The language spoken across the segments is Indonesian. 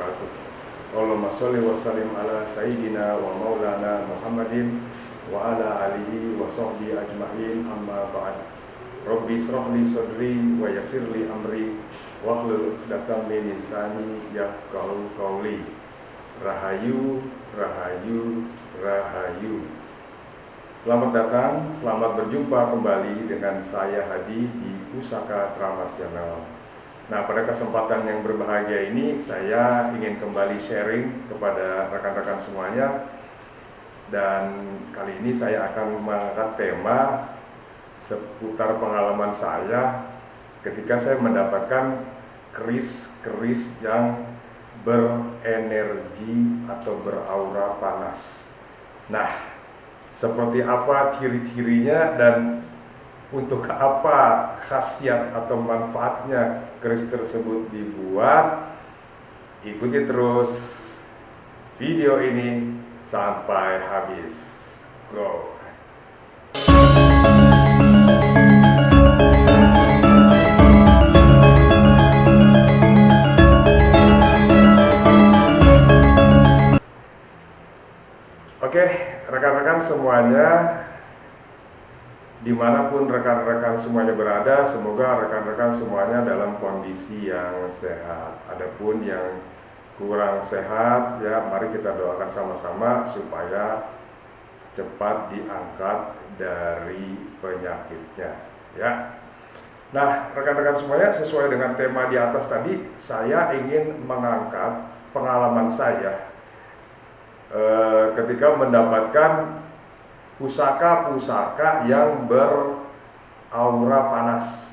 wabarakatuh. Allahumma sholli wa sallim ala sayyidina wa maulana Muhammadin wa ala alihi wa sahbihi ajma'in, amma ba'd. Rabbi israh li sadri wa yassir li amri wahlul 'uqdatam min lisani yafqahu qawli. Rahayu, rahayu, rahayu. Selamat datang, selamat berjumpa kembali dengan saya Hadi di Pusaka Keramat Channel. Nah, pada kesempatan yang berbahagia ini saya ingin kembali sharing kepada rekan-rekan semuanya. Dan kali ini saya akan mengangkat tema seputar pengalaman saya ketika saya mendapatkan keris yang berenergi atau beraura panas. Nah, seperti apa ciri-cirinya dan untuk apa khasiat atau manfaatnya keris tersebut dibuat? Ikuti terus video ini sampai habis. Go! Oke, rekan-rekan semuanya, dimanapun rekan-rekan semuanya berada, semoga rekan-rekan semuanya dalam kondisi yang sehat. Adapun yang kurang sehat, ya mari kita doakan sama-sama supaya cepat diangkat dari penyakitnya, ya. Nah, rekan-rekan semuanya, sesuai dengan tema di atas tadi, saya ingin mengangkat pengalaman saya ketika mendapatkan pusaka-pusaka yang beraura panas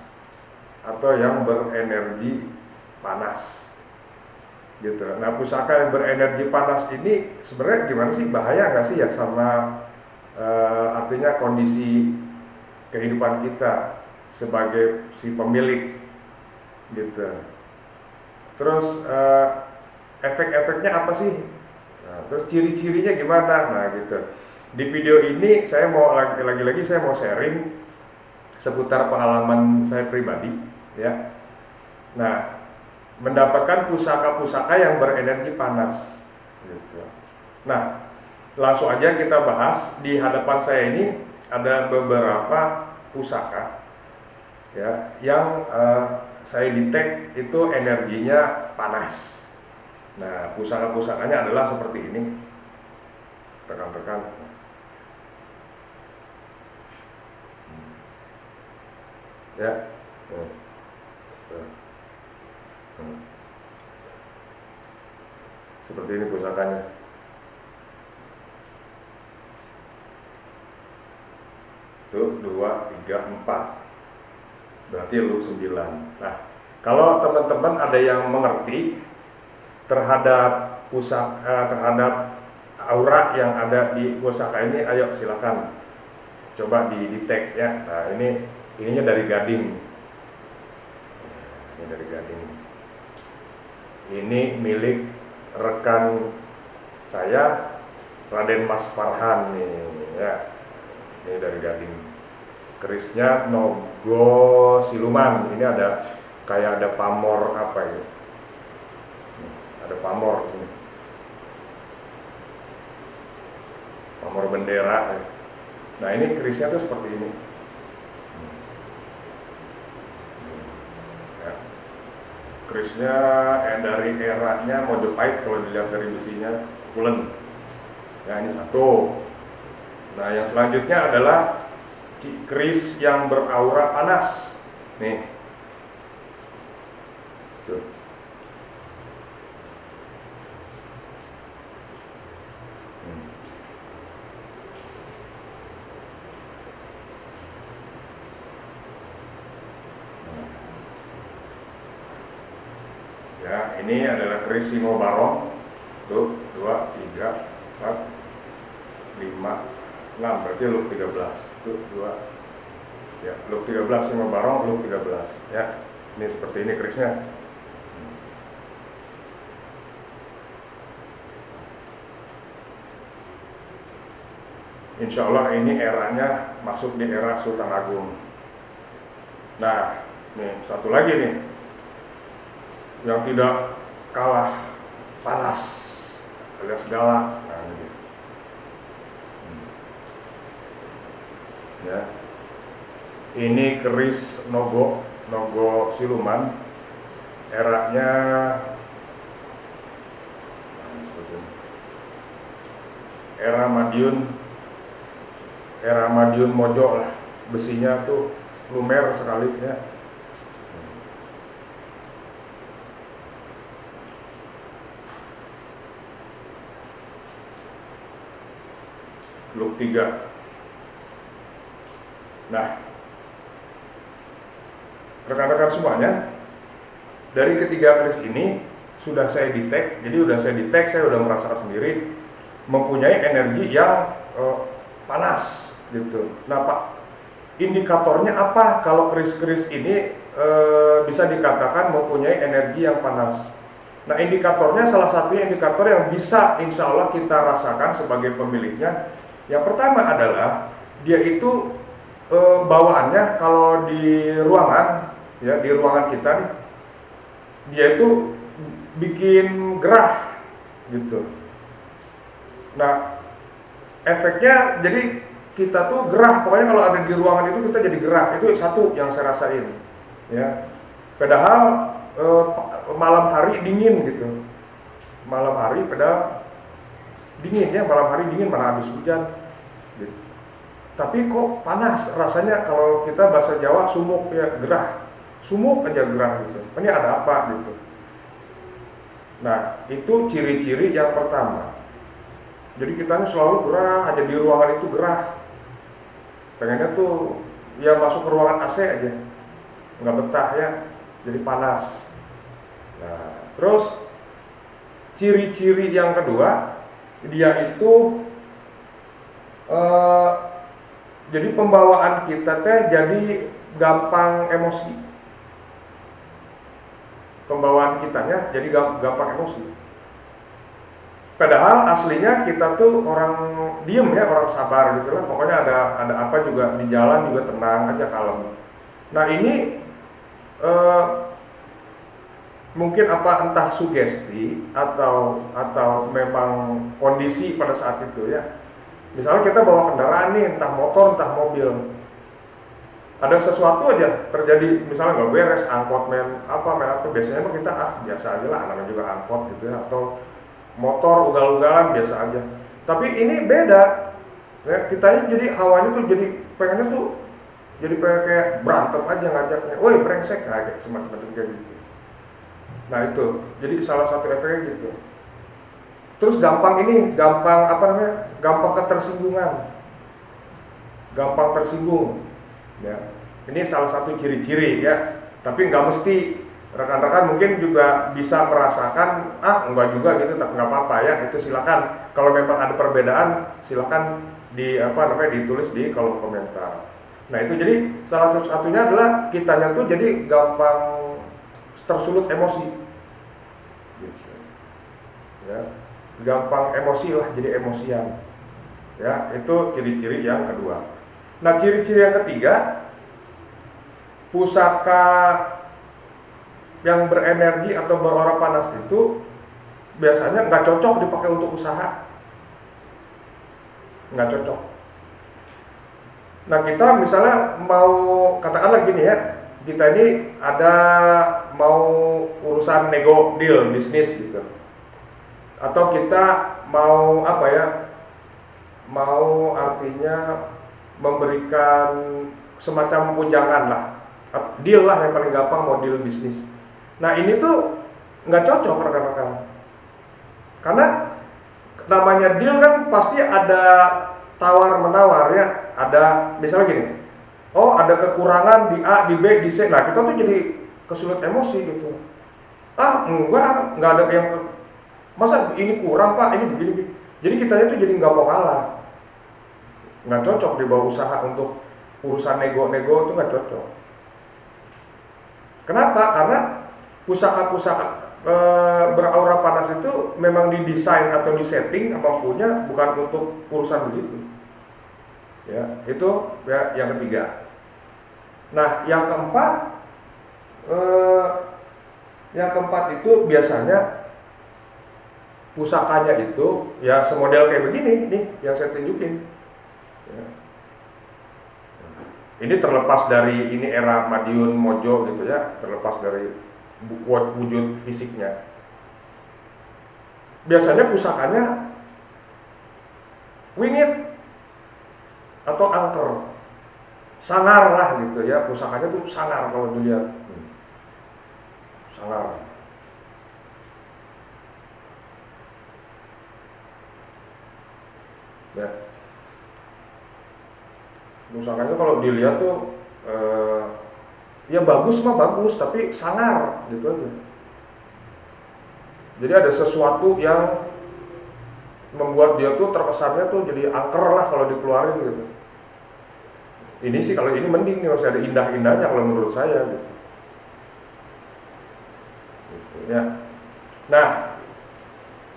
atau yang berenergi panas gitu. Nah, pusaka yang berenergi panas ini sebenarnya gimana sih, bahaya nggak sih ya sama artinya kondisi kehidupan kita sebagai si pemilik gitu. Terus efek-efeknya apa sih? Nah, terus ciri-cirinya gimana? Nah, gitu. Di video ini saya mau lagi-lagi saya mau sharing seputar pengalaman saya pribadi, ya. Nah, mendapatkan pusaka-pusaka yang berenergi panas, gitu. Nah, langsung aja kita bahas. Di hadapan saya ini ada beberapa pusaka, ya, yang saya detect itu energinya panas. Nah, pusaka-pusakanya adalah seperti ini, rekan-rekan. Ya, seperti ini pusakanya. Tuh, 2, 3, 4. Berarti lu 9. Nah, kalau teman-teman ada yang mengerti terhadap terhadap aura yang ada di pusaka ini, ayo silakan coba di tag, ya. Nah, ininya dari Gading. Ini dari Gading. Ini milik rekan saya, Raden Mas Farhan nih, ya. Ini dari Gading. Kerisnya Nogo Siluman. Ini ada kayak ada pamor apa ya? Ada pamor ini. Pamor bendera. Nah, ini kerisnya tuh seperti ini. Ya. Kerisnya dari eranya Majapahit, kalau dilihat dari besinya pulen. Ya, ini satu. Nah, yang selanjutnya adalah keris yang beraura panas. Nih. Tuh. Ya, ini adalah keris Singo Barong. Tuh, 2, 3, 4, 5, 6. Berarti look 13. Tuh, 2. Ya, look 13 Singo Barong, look 13. Ya, ini seperti ini kerisnya. Insya Allah ini eranya masuk di era Sultan Agung. Nah, nih satu lagi nih yang tidak kalah keras alias galak. Nah, ini. Ya. Ini keris Nogo siluman. Eranya era Madiun Mojo lah. Besinya tuh lumer sekali ya. Look 3. Nah, rekan-rekan semuanya, dari ketiga keris ini sudah saya detect, saya udah merasakan sendiri mempunyai energi yang panas gitu. Nah, Pak, indikatornya apa kalau keris-keris ini bisa dikatakan mempunyai energi yang panas? Nah, indikatornya salah satunya indikator yang bisa insya Allah kita rasakan sebagai pemiliknya. Yang pertama adalah dia itu bawaannya kalau di ruangan, ya di ruangan kita nih, dia itu bikin gerah gitu. Nah, efeknya jadi kita tuh gerah, pokoknya kalau ada di ruangan itu kita jadi gerah. Itu satu yang saya rasain, ya. Padahal malam hari dingin gitu, malam hari padahal dingin ya, malam hari dingin mana habis hujan gitu. Tapi kok panas rasanya, kalau kita bahasa Jawa sumuk ya, gerah, sumuk aja gerah gitu. Ini ada apa gitu. Nah, itu ciri-ciri yang pertama. Jadi kita ini selalu gerah aja, di ruangan itu gerah. Pengennya tuh ya masuk ke ruangan AC aja, nggak betah ya, jadi panas. Nah, terus ciri-ciri yang kedua, dia itu jadi pembawaan kita teh jadi gampang emosi. Pembawaan kitanya jadi gampang emosi. Padahal aslinya kita tuh orang diem ya, orang sabar gitu lah. Pokoknya ada apa juga di jalan juga tenang aja, kalem. Nah, ini mungkin apa entah sugesti atau memang kondisi pada saat itu ya. Misalnya kita bawa kendaraan nih, entah motor, entah mobil, ada sesuatu aja terjadi, misalnya nggak beres, angkot apa, biasanya kita biasa aja lah, namanya juga angkot gitu ya, atau motor ugal-ugalan biasa aja. Tapi ini beda, ya, kitanya jadi hawanya tuh jadi pengennya tuh jadi pengen kayak berantem aja ngajaknya, woi brengsek kayak semacam kayak gitu. Nah itu, jadi salah satu efeknya gitu. Terus gampang ketersinggungan, gampang tersinggung, ya. Ini salah satu ciri-ciri ya. Tapi nggak mesti, rekan-rekan mungkin juga bisa merasakan, enggak juga gitu, tapi nggak apa-apa ya. Itu silakan. Kalau memang ada perbedaan, silakan ditulis di kolom komentar. Nah itu jadi salah satunya adalah kitanya tuh jadi gampang tersulut emosi, gitu. Ya. Gampang emosi lah, jadi emosian. Ya, itu ciri-ciri yang kedua. Nah, ciri-ciri yang ketiga, pusaka yang berenergi atau beraura panas itu biasanya nggak cocok dipakai untuk usaha, nggak cocok. Nah, kita misalnya mau katakanlah gini ya, kita ini ada mau urusan nego deal bisnis gitu. Atau kita mau mau artinya memberikan semacam ujangan lah, deal lah yang paling gampang, mau deal bisnis. Nah ini tuh nggak cocok rekan-rekan, karena namanya deal kan pasti ada tawar menawar ya, ada misalnya gini, ada kekurangan di A, di B, di C, nah kita tuh jadi kesulut emosi gitu. Nggak ada yang masa ini kurang pak, ini begini. Jadi kitanya tuh jadi nggak mau kalah, nggak cocok dibawa usaha untuk urusan nego-nego itu nggak cocok. Kenapa? Karena pusaka-pusaka beraura panas itu memang didesain atau disetting apapun bukan untuk urusan begitu. Ya, itu ya yang ketiga. Nah, yang keempat itu biasanya pusakanya itu ya semodel kayak begini nih yang saya tunjukin. Ya. Ini terlepas dari ini era Madiun Mojo gitu ya, terlepas dari wujud fisiknya. Biasanya pusakanya wingit atau angker, sangar lah gitu ya, pusakanya tuh sangar kalau dilihat, sangar. Ya. Pusakanya kalau dilihat tuh ya bagus mah bagus, tapi sangar gitu aja. Jadi ada sesuatu yang membuat dia tuh terkesannya tuh jadi angker lah kalau dikeluarin gitu. Ini sih kalau ini mending nih, masih ada indah-indahnya kalau menurut saya gitu. Gitu, ya. Nah,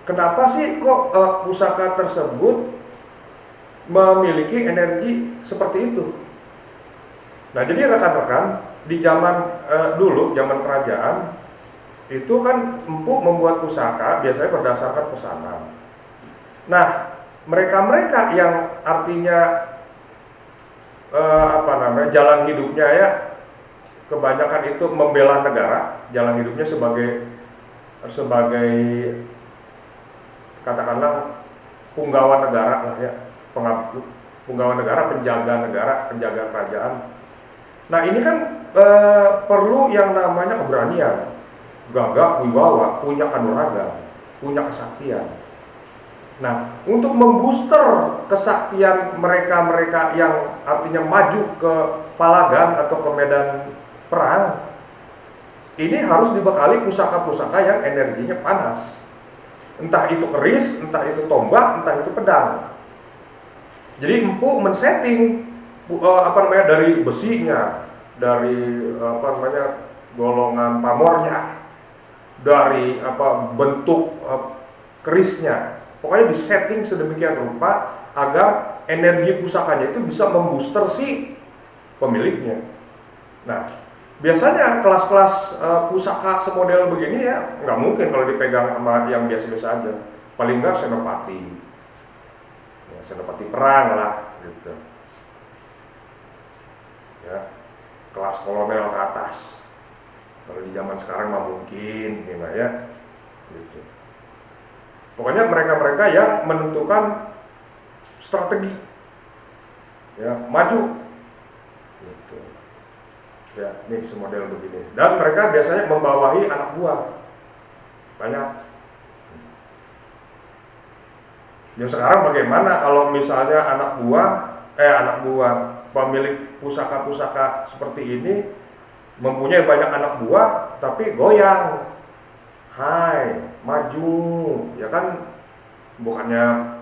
kenapa sih kok pusaka tersebut memiliki energi seperti itu? Nah, jadi rekan-rekan di zaman dulu, zaman kerajaan itu kan empu membuat pusaka biasanya berdasarkan pesanan. Nah, mereka-mereka yang artinya jalan hidupnya ya kebanyakan itu membela negara, jalan hidupnya sebagai katakanlah punggawa negara lah ya, punggawa negara, penjaga kerajaan. Nah, ini kan perlu yang namanya keberanian, gagah wibawa, punya kanuragan, punya kesaktian. Nah, untuk membooster kesaktian mereka-mereka yang artinya maju ke palagan atau ke medan perang, ini harus dibekali pusaka-pusaka yang energinya panas. Entah itu keris, entah itu tombak, entah itu pedang. Jadi empu men-setting dari besinya, dari golongan pamornya, dari bentuk kerisnya. Pokoknya disetting sedemikian rupa agar energi pusakanya itu bisa membooster si pemiliknya. Nah, biasanya kelas-kelas pusaka semodel begini ya nggak mungkin kalau dipegang sama yang biasa-biasa aja. Paling nggak senopati, ya, senopati perang lah, gitu. Ya, kelas kolonel ke atas. Kalau di zaman sekarang mah mungkin, ya, gitu. Pokoknya mereka-mereka yang menentukan strategi, ya, maju, gitu. Ya, ini semodel begini. Dan mereka biasanya membawahi anak buah, banyak. Ya sekarang bagaimana kalau misalnya anak buah pemilik pusaka-pusaka seperti ini mempunyai banyak anak buah, tapi goyang. Hai, maju, ya kan, bukannya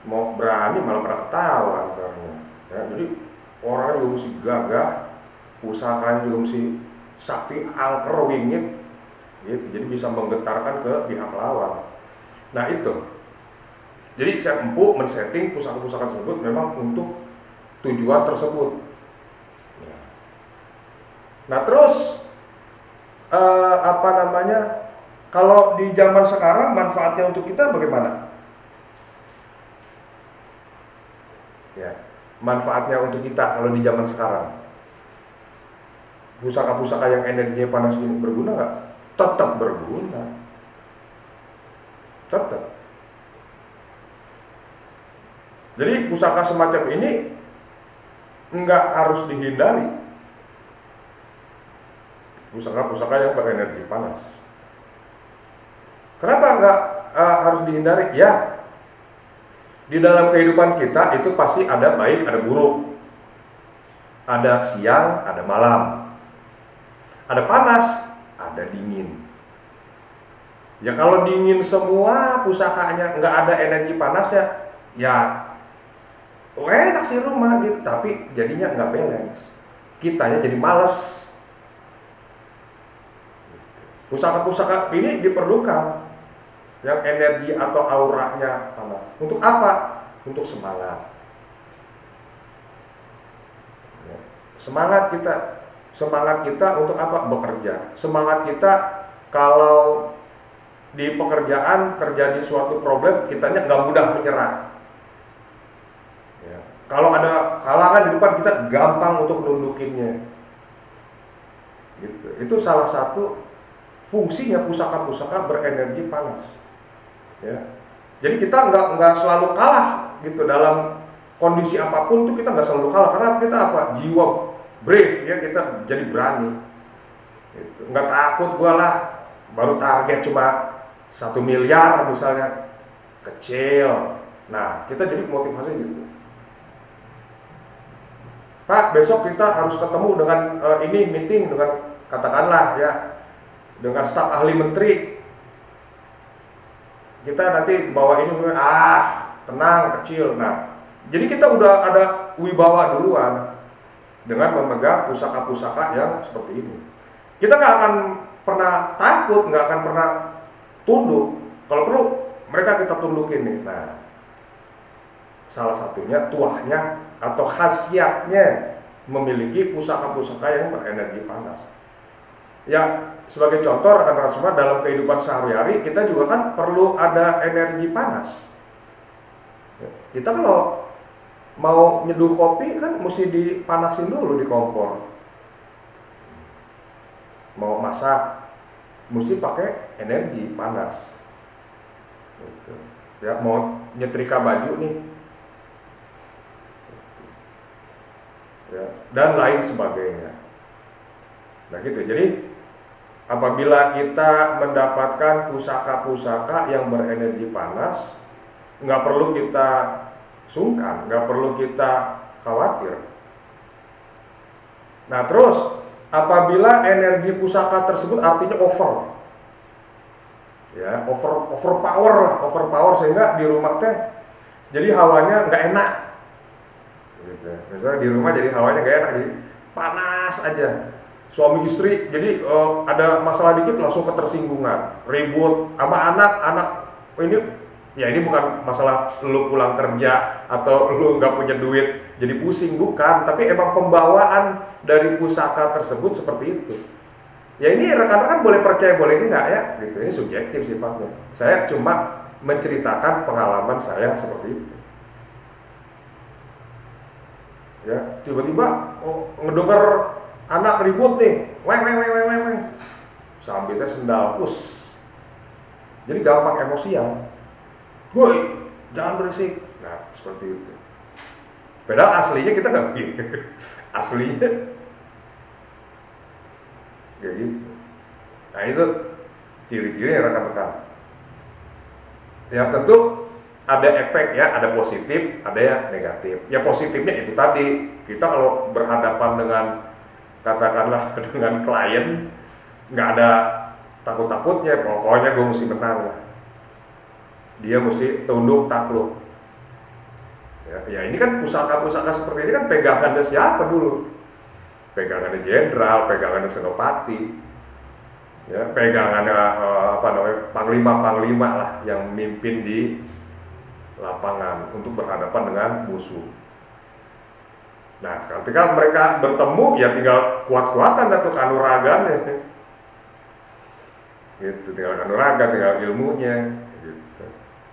mau berani malah pada ketawa antaranya. Ya, jadi orang juga mesti gagah, pusakanya juga mesti sakti, angker, wingit, gitu. Jadi bisa menggetarkan ke pihak lawan. Nah itu, jadi saya empu men-setting pusaka-pusaka tersebut memang untuk tujuan tersebut. Ya. Nah terus kalau di zaman sekarang manfaatnya untuk kita bagaimana? Ya, manfaatnya untuk kita kalau di zaman sekarang, pusaka-pusaka yang energinya panas ini berguna nggak? Tetap berguna, tetap. Jadi pusaka semacam ini nggak harus dihindari, pusaka-pusaka yang berenergi panas. Kenapa nggak harus dihindari? Ya, di dalam kehidupan kita itu pasti ada baik, ada buruk, ada siang, ada malam, ada panas, ada dingin. Ya kalau dingin semua pusakanya, nggak ada energi panasnya, ya enak sih rumah gitu, tapi jadinya nggak balance, kitanya jadi males. Pusaka-pusaka ini diperlukan yang energi atau auranya panas. Untuk apa? Untuk semangat. Ya. Semangat kita untuk apa? Bekerja. Semangat kita kalau di pekerjaan terjadi suatu problem, kitanya nggak mudah menyerah. Ya. Kalau ada halangan di depan, kita gampang untuk nundukinnya. Gitu. Itu salah satu fungsinya pusaka-pusaka berenergi panas. Ya. Jadi kita nggak selalu kalah gitu dalam kondisi apapun, tuh kita nggak selalu kalah karena kita apa? Jiwa brave ya, kita jadi berani. Gitu. Nggak takut gua lah, baru target cuma 1 miliar misalnya, kecil. Nah, kita jadi motivasi gitu. Pak, besok kita harus ketemu dengan ini meeting dengan katakanlah ya dengan staf ahli menteri. Kita nanti bawa ini, tenang, kecil. Nah, jadi kita udah ada wibawa duluan dengan memegang pusaka-pusaka yang seperti ini. Kita nggak akan pernah takut, nggak akan pernah tunduk. Kalau perlu mereka kita tundukin nih. Nah, salah satunya tuahnya atau khasiatnya memiliki pusaka-pusaka yang berenergi panas. Ya, sebagai contoh rekan-rekan semua, dalam kehidupan sehari-hari kita juga kan perlu ada energi panas. Kita kalau mau nyeduh kopi kan mesti dipanasin dulu di kompor. Mau masak mesti pakai energi panas. Gitu. Ya, mau nyetrika baju nih, ya, dan lain sebagainya. Nah gitu. Jadi apabila kita mendapatkan pusaka-pusaka yang berenergi panas, nggak perlu kita sungkan, nggak perlu kita khawatir. Nah terus apabila energi pusaka tersebut artinya over, ya overpower sehingga di rumah teh jadi hawanya nggak enak. Gitu. Misalnya di rumah jadi hawanya nggak enak, jadi panas aja. Suami istri jadi ada masalah dikit langsung ketersinggungan, ribut sama anak ini. Ya ini bukan masalah lu pulang kerja atau lu nggak punya duit jadi pusing, bukan. Tapi emang pembawaan dari pusaka tersebut seperti itu. Ya ini rekan-rekan boleh percaya boleh enggak ya, gitu. Ini subjektif sifatnya. Saya cuma menceritakan pengalaman saya seperti itu. Ya tiba-tiba ngedenger anak ribut nih, weng, sambilnya sendal pus. Jadi gampang emosian. Woi, jangan berisik. Nah, seperti itu. Padahal aslinya kita nggak begitu. Aslinya kayak gitu. Nah itu ciri-ciri rekan-rekan. Ya tentu ada efek ya, ada positif, ada yang negatif. Ya positifnya itu tadi, kita kalau berhadapan dengan katakanlah dengan klien, nggak ada takut-takutnya, pokoknya gue mesti menang lah. Dia mesti tunduk takluk. Ya ini kan pusaka-pusaka seperti ini kan pegangannya siapa dulu? Pegangannya jenderal, pegangannya senopati, ya pegangannya panglima-panglima lah yang memimpin di lapangan untuk berhadapan dengan musuh. Nah, ketika mereka bertemu ya tinggal kuat-kuatan atau kanuragannya. Gitu, tinggal kanuragan, tinggal ilmunya. Gitu.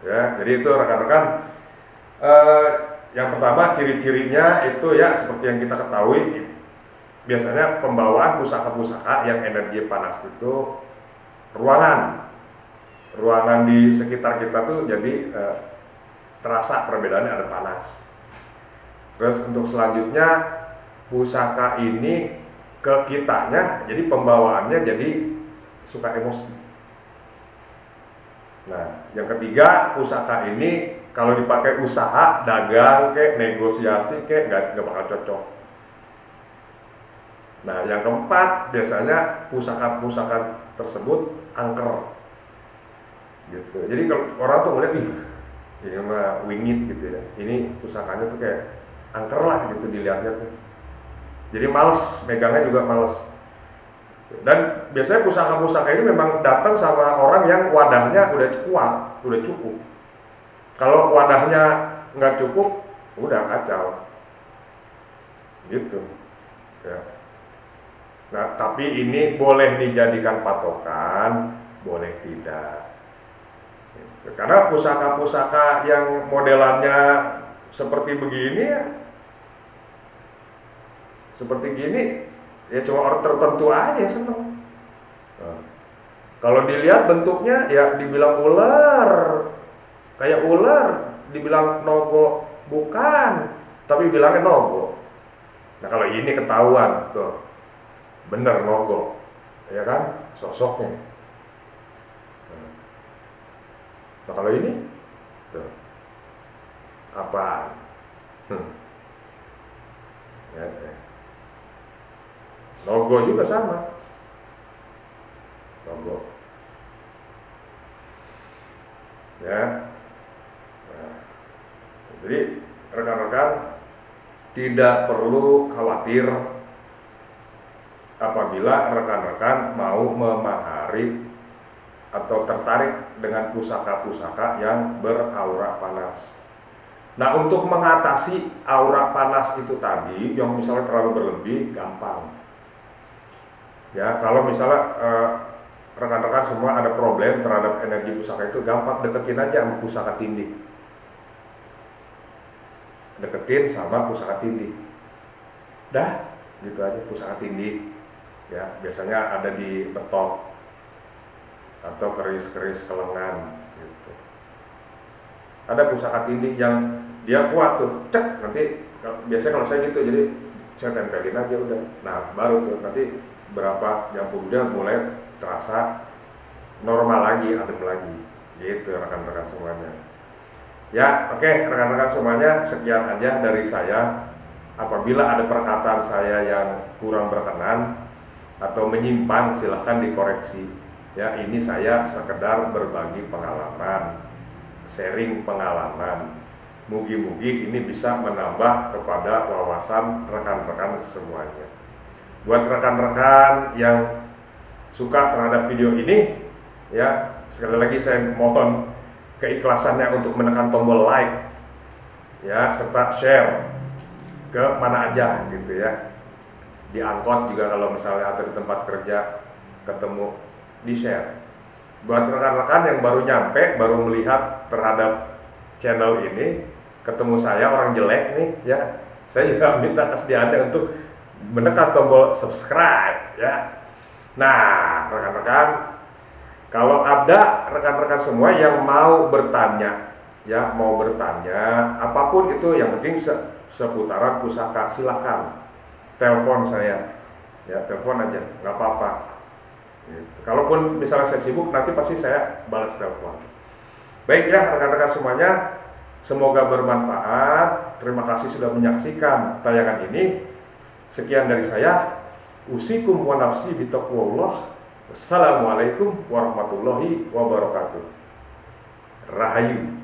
Ya, jadi itu rekan-rekan. Yang pertama ciri-cirinya itu ya seperti yang kita ketahui, biasanya pembawaan pusaka-pusaka yang energi panas itu ruangan di sekitar kita tuh jadi terasa perbedaannya, ada panas. Terus untuk selanjutnya pusaka ini ke kitanya, jadi pembawaannya jadi suka emosi. Nah, yang ketiga, pusaka ini kalau dipakai usaha, dagang, negosiasi, nggak bakal cocok. Nah, yang keempat, biasanya pusaka-pusaka tersebut angker. Gitu. Jadi kalau orang tuh ngeliat, ini mah wingit gitu ya. Ini pusakanya tuh kayak angker lah gitu dilihatnya tuh. Jadi males, megangnya juga males. Dan biasanya pusaka-pusaka ini memang datang sama orang yang wadahnya udah kuat, udah cukup. Kalau wadahnya nggak cukup, udah kacau. Gitu. Ya. Nah, tapi ini boleh dijadikan patokan, boleh tidak. Karena pusaka-pusaka yang modelannya seperti begini ya, seperti gini ya cuma orang tertentu aja yang seneng. Nah, kalau dilihat bentuknya ya dibilang ular, kayak ular, dibilang nogo bukan, tapi bilangnya nogo. Nah kalau ini ketahuan tuh, bener nogo, ya kan, sosoknya. Nah kalau ini, tuh, apa? Ya, ya. Logo juga sama, logo. Ya, nah, jadi rekan-rekan tidak perlu khawatir apabila rekan-rekan mau memahari atau tertarik dengan pusaka-pusaka yang beraura panas. Nah, untuk mengatasi aura panas itu tadi, yang misalnya terlalu berlebih, gampang. Ya, kalau misalnya rekan-rekan semua ada problem terhadap energi pusaka itu, gampang deketin aja sama pusaka tindih. Deketin sama pusaka tindih. Dah, gitu aja, pusaka tindih. Ya, biasanya ada di betok atau keris-keris kelengan gitu. Ada pusaka tindih yang dia kuat tuh, cek, nanti biasanya kalau saya gitu, jadi saya tempelin aja udah. Nah, baru tuh nanti berapa jam kemudian mulai terasa normal lagi, adem lagi. Gitu rekan-rekan semuanya. Ya, oke, rekan-rekan semuanya, sekian aja dari saya. Apabila ada perkataan saya yang kurang berkenan atau menyimpang, silahkan dikoreksi. Ya, ini saya sekedar berbagi pengalaman, sharing pengalaman. Mugi-mugi ini bisa menambah kepada wawasan rekan-rekan semuanya. Buat rekan-rekan yang suka terhadap video ini, ya, sekali lagi saya mohon keikhlasannya untuk menekan tombol like, ya, serta share ke mana aja gitu ya. Di angkot juga kalau misalnya atau di tempat kerja ketemu, di share. Buat rekan-rekan yang baru nyampe, baru melihat terhadap channel ini, ketemu saya orang jelek nih ya, saya juga minta kesediaannya untuk menekan tombol subscribe ya. Nah, rekan-rekan, kalau ada rekan-rekan semua yang mau bertanya, ya, mau bertanya apapun itu, yang penting seputaran pusaka, silahkan telepon saya, ya, telepon aja, nggak apa-apa. Gitu. Kalaupun misalnya saya sibuk, nanti pasti saya balas telepon. Baik ya rekan-rekan semuanya, semoga bermanfaat. Terima kasih sudah menyaksikan tayangan ini. Sekian dari saya. Usikum wa nafsi bitaqwallah. Wassalamualaikum warahmatullahi wabarakatuh. Rahayu.